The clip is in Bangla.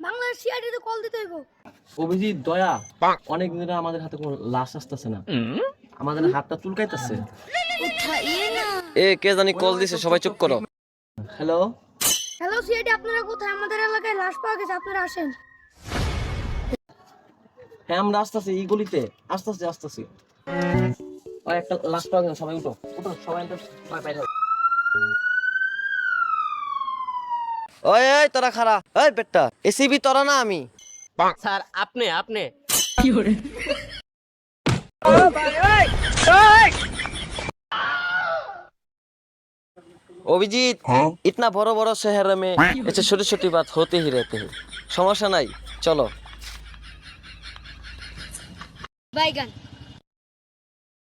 বাংলাদেশ সিআইডিতে কল দিতে হইব। অভিজিৎ দয়া অনেক দিন ধরে আমাদের হাতে কোনো লাশ আসতেছে না, আমাদের হাতটা চুলকাইতেছে। এ কে জানি কল দিছে, সবাই চুপ করো। হ্যালো হ্যালো সিআইডি, আপনারা কোথায়? আমাদের এলাকায় লাশ পাওয়া গেছে, আপনারা আসেন। হ্যাঁ আমরা আসতেছি, এই গলিতে আসতেছি। ওই একটা লাশ পাওয়া গেছে, সবাই উঠো সবাই বাইরে। ওই ওই তোরা খারা, ওই বেটা এসিবি তোরা না আমি। স্যার আপনি অভিজিৎ ইতনা বড় বড় শহর में ऐसे छोटी छोटी बात होते ही रहते हैं। সমস্যা নাই, চলো। বাইগান।